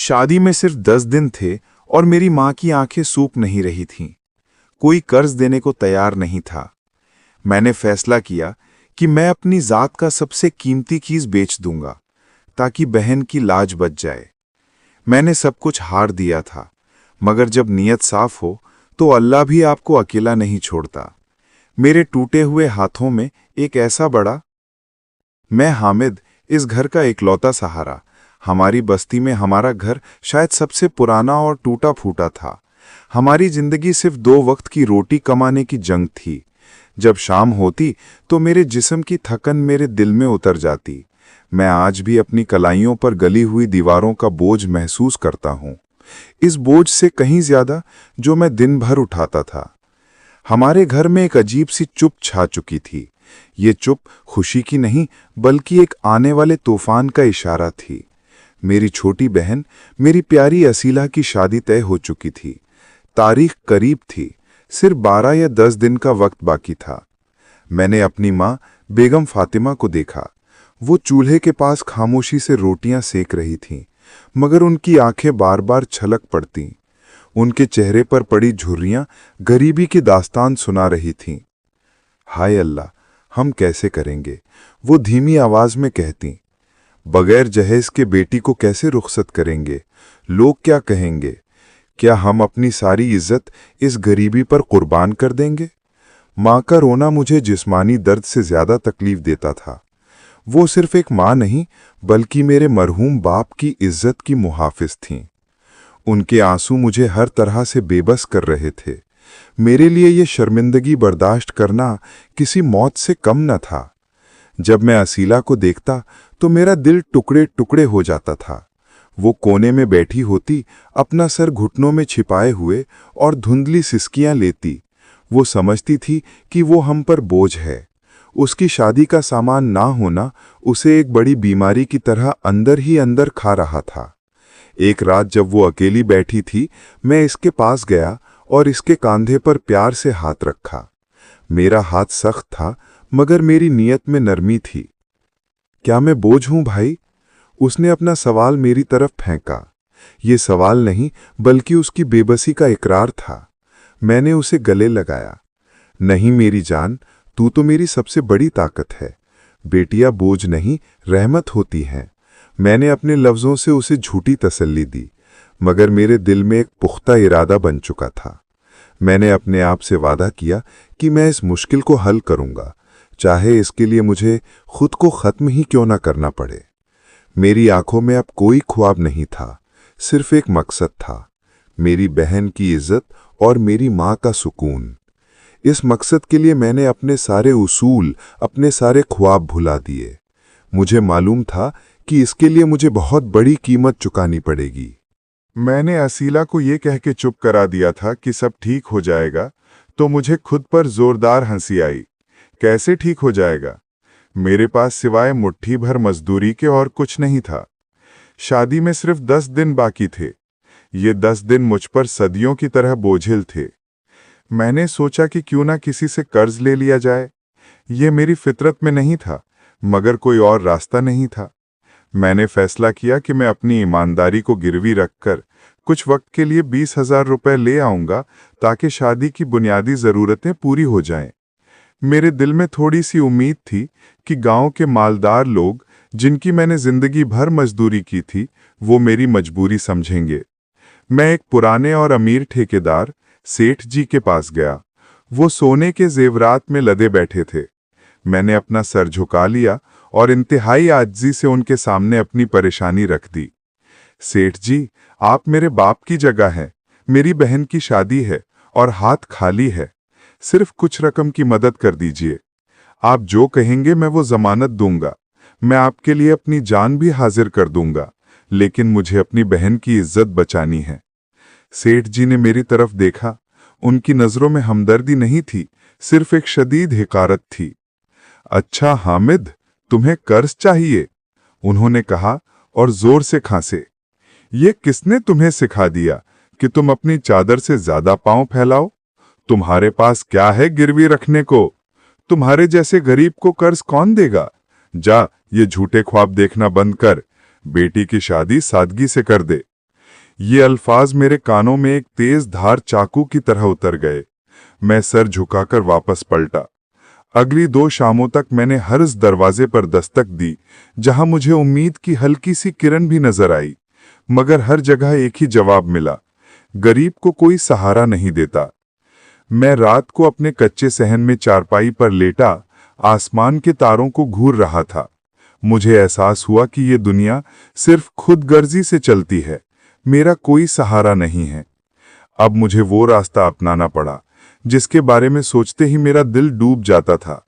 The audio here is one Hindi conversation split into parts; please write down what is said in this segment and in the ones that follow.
शादी में सिर्फ 10 दिन थे और मेरी मां की आंखें सूख नहीं रही थीं। कोई कर्ज देने को तैयार नहीं था। मैंने फैसला किया कि मैं अपनी जात का सबसे कीमती चीज बेच दूंगा ताकि बहन की लाज बच जाए। मैंने सब कुछ हार दिया था, मगर जब नीयत साफ हो तो अल्लाह भी आपको अकेला नहीं छोड़ता। मेरे टूटे हुए हाथों में एक ऐसा बड़ा मैं हामिद, इस घर का इकलौता सहारा। हमारी बस्ती में हमारा घर शायद सबसे पुराना और टूटा फूटा था। हमारी जिंदगी सिर्फ 2 वक्त की रोटी कमाने की जंग थी। जब शाम होती तो मेरे जिस्म की थकन मेरे दिल में उतर जाती। मैं आज भी अपनी कलाइयों पर गली हुई दीवारों का बोझ महसूस करता हूँ, इस बोझ से कहीं ज्यादा जो मैं दिन भर उठाता था। हमारे घर में एक अजीब सी चुप छा चुकी थी। ये चुप खुशी की नहीं, बल्कि एक आने वाले तूफान का इशारा थी। मेरी छोटी बहन, मेरी प्यारी असीला की शादी तय हो चुकी थी। तारीख करीब थी, सिर्फ 12 या 10 दिन का वक्त बाकी था। मैंने अपनी माँ बेगम फातिमा को देखा। वो चूल्हे के पास खामोशी से रोटियां सेक रही थीं, मगर उनकी आंखें बार बार छलक पड़तीं। उनके चेहरे पर पड़ी झुर्रियां गरीबी की दास्तान सुना रही थीं। हाय अल्लाह, हम कैसे करेंगे, वो धीमी आवाज में कहती। बगैर जहेज के बेटी को कैसे रुखसत करेंगे? लोग क्या कहेंगे? क्या हम अपनी सारी इज्जत इस गरीबी पर कुर्बान कर देंगे? माँ का रोना मुझे जिस्मानी दर्द से ज्यादा तकलीफ देता था। वो सिर्फ एक माँ नहीं, बल्कि मेरे मरहूम बाप की इज्जत की मुहाफिज थीं। उनके आंसू मुझे हर तरह से बेबस कर रहे थे। मेरे लिए ये शर्मिंदगी बर्दाश्त करना किसी मौत से कम न था। जब मैं असीला को देखता तो मेरा दिल टुकड़े टुकड़े हो जाता था। वो कोने में बैठी होती, अपना सर घुटनों में छिपाए हुए, और धुंधली सिसकियां लेती। वो समझती थी कि वो हम पर बोझ है। उसकी शादी का सामान ना होना उसे एक बड़ी बीमारी की तरह अंदर ही अंदर खा रहा था। एक रात जब वो अकेली बैठी थी, मैं इसके पास गया और इसके कांधे पर प्यार से हाथ रखा। मेरा हाथ सख्त था, मगर मेरी नीयत में नरमी थी। क्या मैं बोझ हूं भाई? उसने अपना सवाल मेरी तरफ फेंका। ये सवाल नहीं, बल्कि उसकी बेबसी का इकरार था। मैंने उसे गले लगाया। नहीं मेरी जान, तू तो मेरी सबसे बड़ी ताकत है। बेटियां बोझ नहीं, रहमत होती हैं। मैंने अपने लफ्जों से उसे झूठी तसल्ली दी, मगर मेरे दिल में एक पुख्ता इरादा बन चुका था। मैंने अपने आप से वादा किया कि मैं इस मुश्किल को हल करूंगा, चाहे इसके लिए मुझे खुद को खत्म ही क्यों ना करना पड़े। मेरी आंखों में अब कोई ख्वाब नहीं था, सिर्फ एक मकसद था, मेरी बहन की इज्जत और मेरी माँ का सुकून। इस मकसद के लिए मैंने अपने सारे उसूल, अपने सारे ख्वाब भुला दिए। मुझे मालूम था कि इसके लिए मुझे बहुत बड़ी कीमत चुकानी पड़ेगी। मैंने असीला को ये कह के चुप करा दिया था कि सब ठीक हो जाएगा, तो मुझे खुद पर जोरदार हंसी आई। कैसे ठीक हो जाएगा? मेरे पास सिवाय मुट्ठी भर मजदूरी के और कुछ नहीं था। शादी में सिर्फ 10 दिन बाकी थे। ये 10 दिन मुझ पर सदियों की तरह बोझिल थे। मैंने सोचा कि क्यों ना किसी से कर्ज ले लिया जाए। ये मेरी फितरत में नहीं था, मगर कोई और रास्ता नहीं था। मैंने फैसला किया कि मैं अपनी ईमानदारी को गिरवी रखकर कुछ वक्त के लिए 20,000 रुपए ले आऊंगा, ताकि शादी की बुनियादी ज़रूरतें पूरी हो जाएं। मेरे दिल में थोड़ी सी उम्मीद थी कि गांव के मालदार लोग, जिनकी मैंने जिंदगी भर मजदूरी की थी, वो मेरी मजबूरी समझेंगे। मैं एक पुराने और अमीर ठेकेदार सेठ जी के पास गया। वो सोने के जेवरात में लदे बैठे थे। मैंने अपना सर झुका लिया और इंतहाई आजिज़ी से उनके सामने अपनी परेशानी रख दी। सेठ जी, आप मेरे बाप की जगह हैं। मेरी बहन की शादी है और हाथ खाली है। सिर्फ कुछ रकम की मदद कर दीजिए। आप जो कहेंगे मैं वो जमानत दूंगा। मैं आपके लिए अपनी जान भी हाजिर कर दूंगा, लेकिन मुझे अपनी बहन की इज्जत बचानी है। सेठ जी ने मेरी तरफ देखा। उनकी नजरों में हमदर्दी नहीं थी, सिर्फ एक शदीद हिकारत थी। अच्छा हामिद, तुम्हें कर्ज चाहिए? उन्होंने कहा और जोर से खांसे। ये किसने तुम्हें सिखा दिया कि तुम अपनी चादर से ज्यादा पांव फैलाओ? तुम्हारे पास क्या है गिरवी रखने को? तुम्हारे जैसे गरीब को कर्ज कौन देगा? जा, ये झूठे ख्वाब देखना बंद कर। बेटी की शादी सादगी से कर दे। ये अल्फाज मेरे कानों में एक तेज धार चाकू की तरह उतर गए। मैं सर झुकाकर वापस पलटा। अगली 2 शामों तक मैंने हर उस दरवाजे पर दस्तक दी जहां मुझे उम्मीद की हल्की सी किरण भी नजर आई, मगर हर जगह एक ही जवाब मिला, गरीब को कोई सहारा नहीं देता। मैं रात को अपने कच्चे सहन में चारपाई पर लेटा आसमान के तारों को घूर रहा था। मुझे एहसास हुआ कि ये दुनिया सिर्फ खुदगर्जी से चलती है, मेरा कोई सहारा नहीं है। अब मुझे वो रास्ता अपनाना पड़ा जिसके बारे में सोचते ही मेरा दिल डूब जाता था।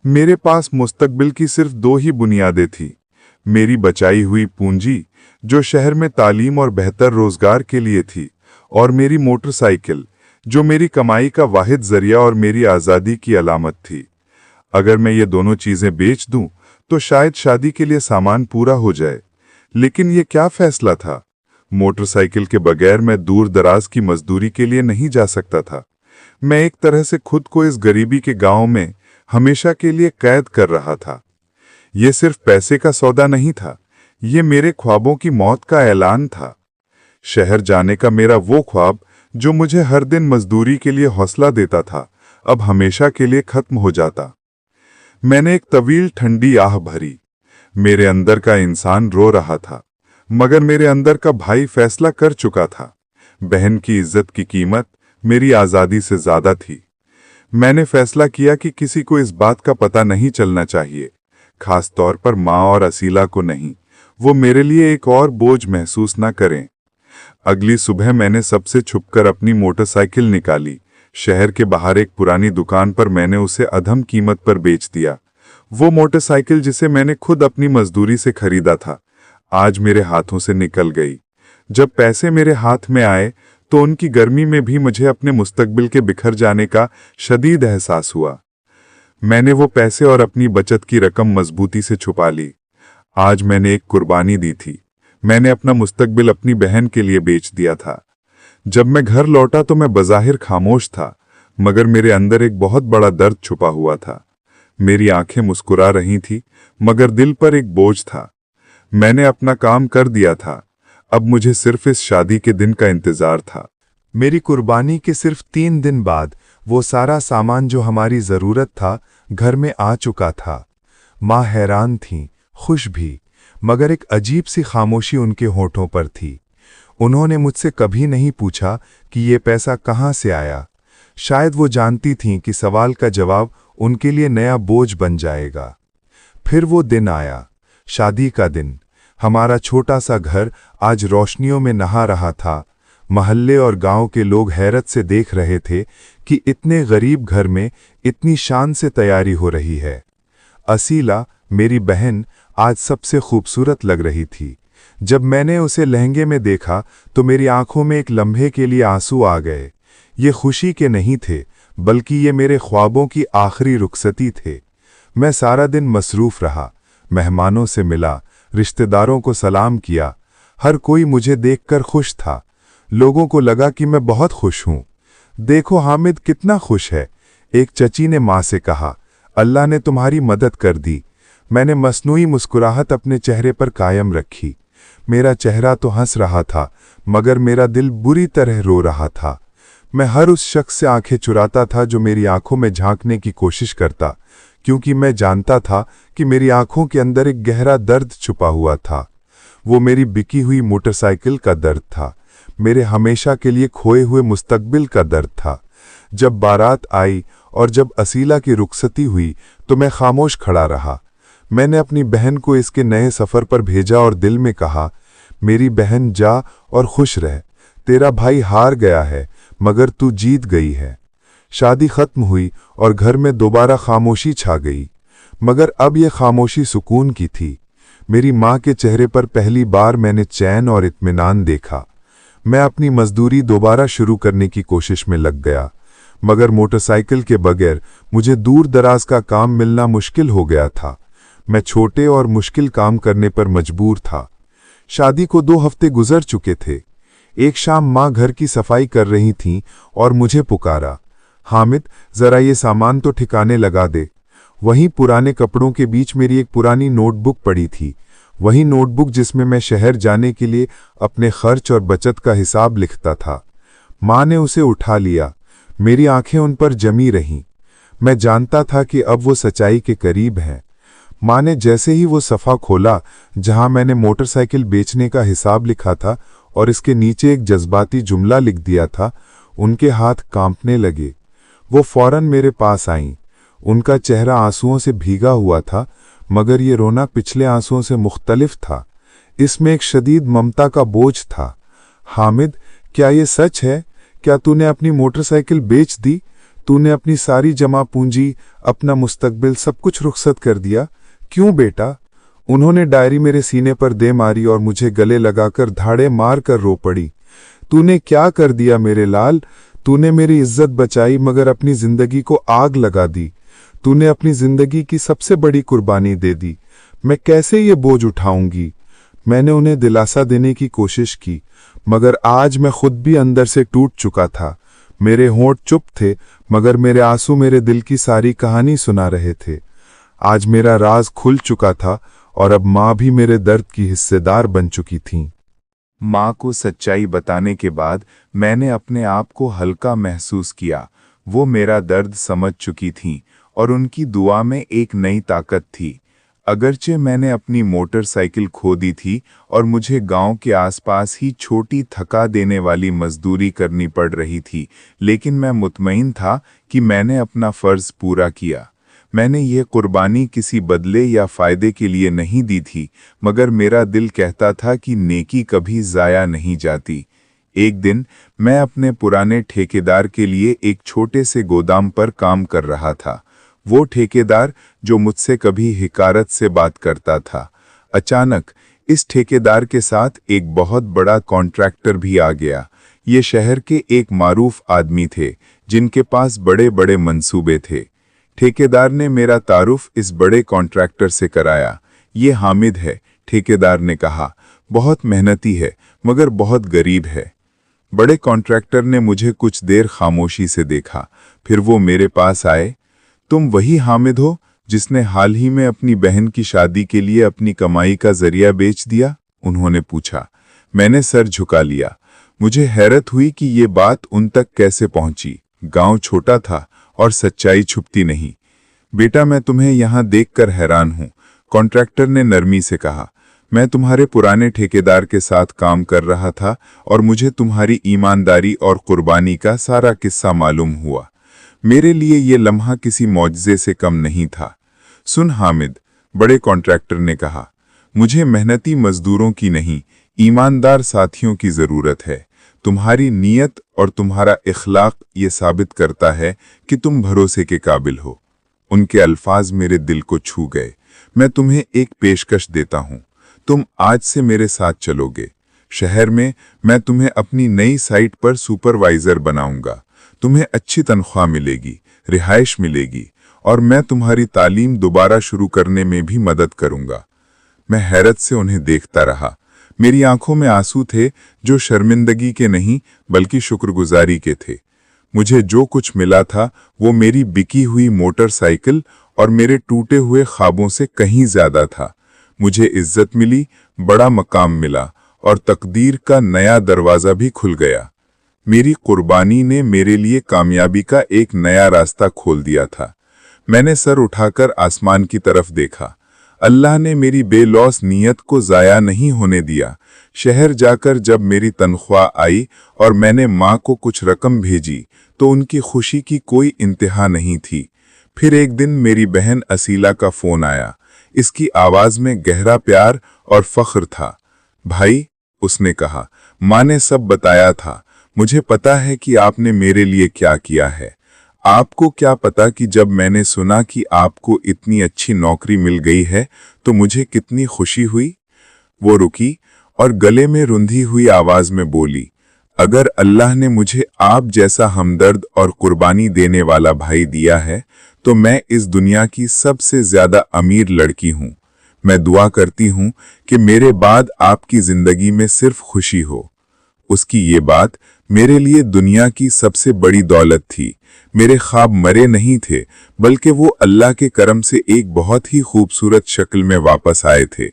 मेरे पास मुस्तकबिल की सिर्फ 2 ही बुनियादें थी, मेरी बचाई हुई पूंजी जो शहर में तालीम और बेहतर रोजगार के लिए थी, और मेरी मोटरसाइकिल जो मेरी कमाई का वाहिद जरिया और मेरी आज़ादी की अलामत थी। अगर मैं ये दोनों चीजें बेच दूं तो शायद शादी के लिए सामान पूरा हो जाए, लेकिन ये क्या फैसला था। मोटरसाइकिल के बगैर मैं दूर दराज की मजदूरी के लिए नहीं जा सकता था। मैं एक तरह से खुद को इस गरीबी के गांव में हमेशा के लिए कैद कर रहा था। यह सिर्फ पैसे का सौदा नहीं था, ये मेरे ख्वाबों की मौत का ऐलान था। शहर जाने का मेरा वो ख्वाब जो मुझे हर दिन मजदूरी के लिए हौसला देता था, अब हमेशा के लिए खत्म हो जाता। मैंने एक तवील ठंडी आह भरी। मेरे अंदर का इंसान रो रहा था, मगर मेरे अंदर का भाई फैसला कर चुका था। बहन की इज्जत की कीमत मेरी आज़ादी से ज्यादा थी। मैंने फैसला किया कि किसी को इस बात का पता नहीं चलना चाहिए, खास तौर पर माँ और असीला को नहीं, वो मेरे लिए एक और बोझ महसूस न करें। अगली सुबह मैंने सबसे छुपकर अपनी मोटरसाइकिल निकाली। शहर के बाहर एक पुरानी दुकान पर मैंने उसे अधम कीमत पर बेच दिया। वो मोटरसाइकिल जिसे मैंने खुद अपनी मजदूरी से खरीदा था, आज मेरे हाथों से निकल गई। जब पैसे मेरे हाथ में आए तो उनकी गर्मी में भी मुझे अपने मुस्तकबिल के बिखर जाने का शदीद एहसास हुआ। मैंने वो पैसे और अपनी बचत की रकम मजबूती से छुपा ली। आज मैंने एक कुर्बानी दी थी। मैंने अपना मुस्तकबिल अपनी बहन के लिए बेच दिया था। जब मैं घर लौटा तो मैं बज़ाहिर खामोश था, मगर मेरे अंदर एक बहुत बड़ा दर्द छुपा हुआ था। मेरी आंखें मुस्कुरा रही थी, मगर दिल पर एक बोझ था। मैंने अपना काम कर दिया था, अब मुझे सिर्फ इस शादी के दिन का इंतजार था। मेरी कुर्बानी के सिर्फ 3 दिन बाद वो सारा सामान जो हमारी जरूरत था घर में आ चुका था। माँ हैरान थीं, खुश भी, मगर एक अजीब सी खामोशी उनके होठों पर थी। उन्होंने मुझसे कभी नहीं पूछा कि ये पैसा कहाँ से आया। शायद वो जानती थीं कि सवाल का जवाब उनके लिए नया बोझ बन जाएगा। फिर वो दिन आया, शादी का दिन। हमारा छोटा सा घर आज रोशनियों में नहा रहा था। महल्ले और गांव के लोग हैरत से देख रहे थे कि इतने गरीब घर में इतनी शान से तैयारी हो रही है। असीला, मेरी बहन, आज सबसे खूबसूरत लग रही थी। जब मैंने उसे लहंगे में देखा तो मेरी आंखों में एक लम्हे के लिए आंसू आ गए। ये खुशी के नहीं थे, बल्कि ये मेरे ख्वाबों की आखिरी रुखसती थे। मैं सारा दिन मसरूफ रहा, मेहमानों से मिला, रिश्तेदारों को सलाम किया। हर कोई मुझे देखकर खुश था। लोगों को लगा कि मैं बहुत खुश हूं। देखो हामिद कितना खुश है, एक चची ने मां से कहा। अल्लाह ने तुम्हारी मदद कर दी। मैंने मसनूई मुस्कुराहट अपने चेहरे पर कायम रखी। मेरा चेहरा तो हंस रहा था, मगर मेरा दिल बुरी तरह रो रहा था। मैं हर उस शख्स से आंखें चुराता था जो मेरी आंखों में झांकने की कोशिश करता, क्योंकि मैं जानता था कि मेरी आंखों के अंदर एक गहरा दर्द छुपा हुआ था। वो मेरी बिकी हुई मोटरसाइकिल का दर्द था, मेरे हमेशा के लिए खोए हुए मुस्तकबिल का दर्द था। जब बारात आई और जब असीला की रुखसती हुई तो मैं खामोश खड़ा रहा। मैंने अपनी बहन को इसके नए सफ़र पर भेजा और दिल में कहा, मेरी बहन जा और खुश रह। तेरा भाई हार गया है, मगर तू जीत गई है। शादी खत्म हुई और घर में दोबारा खामोशी छा गई, मगर अब यह खामोशी सुकून की थी। मेरी माँ के चेहरे पर पहली बार मैंने चैन और इत्मीनान देखा। मैं अपनी मजदूरी दोबारा शुरू करने की कोशिश में लग गया, मगर मोटरसाइकिल के बगैर मुझे दूर दराज का काम मिलना मुश्किल हो गया था। मैं छोटे और मुश्किल काम करने पर मजबूर था। शादी को 2 हफ्ते गुजर चुके थे। एक शाम माँ घर की सफाई कर रही थीं और मुझे पुकारा, हामिद जरा ये सामान तो ठिकाने लगा दे। वहीं पुराने कपड़ों के बीच मेरी एक पुरानी नोटबुक पड़ी थी। वही नोटबुक जिसमें मैं शहर जाने के लिए अपने खर्च और बचत का हिसाब लिखता था। माँ ने उसे उठा लिया। मेरी आंखें उन पर जमी रहीं। मैं जानता था कि अब वो सच्चाई के करीब हैं। माँ ने जैसे ही वो सफ़ा खोला जहां मैंने मोटरसाइकिल बेचने का हिसाब लिखा था और इसके नीचे एक जज्बाती जुमला लिख दिया था, उनके हाथ कांपने लगे। वो फौरन मेरे पास आईं। उनका चेहरा आंसुओं से भीगा हुआ था, मगर ये रोना पिछले आंसुओं से मुख्तलिफ था। इसमें एक शदीद ममता का बोझ था। हामिद, क्या ये सच है? क्या तूने अपनी मोटरसाइकिल बेच दी? तूने अपनी सारी जमा पूंजी, अपना मुस्तकबिल सब कुछ रुखसत कर दिया? क्यों बेटा? उन्होंने डायरी मेरे सीने पर दे मारी और मुझे गले लगाकर धाड़े मार कर रो पड़ी। तूने क्या कर दिया मेरे लाल? तूने मेरी इज्जत बचाई मगर अपनी जिंदगी को आग लगा दी। तूने अपनी जिंदगी की सबसे बड़ी कुर्बानी दे दी। मैं कैसे ये बोझ उठाऊंगी? मैंने उन्हें दिलासा देने की कोशिश की, मगर आज मैं खुद भी अंदर से टूट चुका था। मेरे होंठ चुप थे, मगर मेरे आंसू मेरे दिल की सारी कहानी सुना रहे थे। आज मेरा राज खुल चुका था और अब माँ भी मेरे दर्द की हिस्सेदार बन चुकी थीं। माँ को सच्चाई बताने के बाद मैंने अपने आप को हल्का महसूस किया। वो मेरा दर्द समझ चुकी थीं और उनकी दुआ में एक नई ताकत थी। अगरचे मैंने अपनी मोटरसाइकिल खो दी थी और मुझे गांव के आसपास ही छोटी थका देने वाली मजदूरी करनी पड़ रही थी, लेकिन मैं मुतमईन था कि मैंने अपना फ़र्ज़ पूरा किया। मैंने ये कुर्बानी किसी बदले या फ़ायदे के लिए नहीं दी थी, मगर मेरा दिल कहता था कि नेकी कभी ज़ाया नहीं जाती। एक दिन मैं अपने पुराने ठेकेदार के लिए एक छोटे से गोदाम पर काम कर रहा था। वो ठेकेदार जो मुझसे कभी हिकारत से बात करता था, अचानक इस ठेकेदार के साथ एक बहुत बड़ा कॉन्ट्रैक्टर भी आ गया। ये शहर के एक मारूफ आदमी थे जिनके पास बड़े बड़े मंसूबे थे। ठेकेदार ने मेरा तारुफ इस बड़े कॉन्ट्रैक्टर से कराया। ये हामिद है, ठेकेदार ने कहा। बहुत मेहनती है मगर बहुत गरीब है। बड़े कॉन्ट्रैक्टर ने मुझे कुछ देर खामोशी से देखा, फिर वो मेरे पास आए। तुम वही हामिद हो जिसने हाल ही में अपनी बहन की शादी के लिए अपनी कमाई का जरिया बेच दिया? उन्होंने पूछा। मैंने सर झुका लिया। मुझे हैरत हुई कि ये बात उन तक कैसे पहुंची। गांव छोटा था और सच्चाई छुपती नहीं। बेटा, मैं तुम्हें यहां देखकर हैरान हूं, कॉन्ट्रैक्टर ने नरमी से कहा। मैं तुम्हारे पुराने ठेकेदार के साथ काम कर रहा था और मुझे तुम्हारी ईमानदारी और कुर्बानी का सारा किस्सा मालूम हुआ। मेरे लिए ये लम्हा किसी मौजज़े से कम नहीं था। सुन हामिद, बड़े कॉन्ट्रैक्टर ने कहा, मुझे मेहनती मजदूरों की नहीं, ईमानदार साथियों की ज़रूरत है। तुम्हारी नीयत और तुम्हारा इखलाक ये साबित करता है कि तुम भरोसे के काबिल हो। उनके अल्फाज मेरे दिल को छू गए। मैं तुम्हें एक पेशकश देता हूँ, तुम आज से मेरे साथ चलोगे। शहर में मैं तुम्हें अपनी नई साइट पर सुपरवाइजर बनाऊंगा। तुम्हें अच्छी तनख्वाह मिलेगी, रिहाइश मिलेगी और मैं तुम्हारी तालीम दोबारा शुरू करने में भी मदद करूंगा। मैं हैरत से उन्हें देखता रहा। मेरी आंखों में आंसू थे जो शर्मिंदगी के नहीं बल्कि शुक्रगुजारी के थे। मुझे जो कुछ मिला था वो मेरी बिकी हुई मोटरसाइकिल और मेरे टूटे हुए ख्वाबों से कहीं ज्यादा था। मुझे इज्जत मिली, बड़ा मकाम मिला और तकदीर का नया दरवाज़ा भी खुल गया। मेरी कुर्बानी ने मेरे लिए कामयाबी का एक नया रास्ता खोल दिया था। मैंने सर उठाकर आसमान की तरफ देखा। अल्लाह ने मेरी बेलौस नीयत को ज़ाया नहीं होने दिया। शहर जाकर जब मेरी तनख्वाह आई और मैंने माँ को कुछ रकम भेजी तो उनकी खुशी की कोई इंतहा नहीं थी। फिर एक दिन मेरी बहन असीला का फ़ोन आया। इसकी आवाज़ में गहरा प्यार और फ़ख्र था। भाई, उसने कहा, माँ ने सब बताया था। मुझे पता है कि आपने मेरे लिए क्या किया है। आपको क्या पता कि जब मैंने सुना कि आपको इतनी अच्छी नौकरी मिल गई है तो मुझे कितनी खुशी हुई। वो रुकी और गले में रुंधी हुई आवाज में बोली, अगर अल्लाह ने मुझे आप जैसा हमदर्द और कुर्बानी देने वाला भाई दिया है तो मैं इस दुनिया की सबसे ज्यादा अमीर लड़की हूँ। मैं दुआ करती हूँ कि मेरे बाद आपकी जिंदगी में सिर्फ खुशी हो। उसकी ये बात मेरे लिए दुनिया की सबसे बड़ी दौलत थी। मेरे ख्वाब मरे नहीं थे, बल्कि वो अल्लाह के करम से एक बहुत ही खूबसूरत शक्ल में वापस आए थे।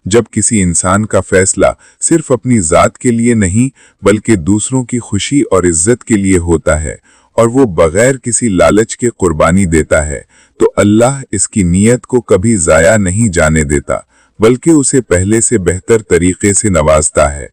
जब किसी इंसान का फैसला सिर्फ अपनी जात के लिए नहीं बल्कि दूसरों की खुशी और इज्जत के लिए होता है और वो बगैर किसी लालच के कुर्बानी देता है, तो अल्लाह इसकी नीयत को कभी जाया नहीं जाने देता, बल्कि उसे पहले से बेहतर तरीके से नवाजता है।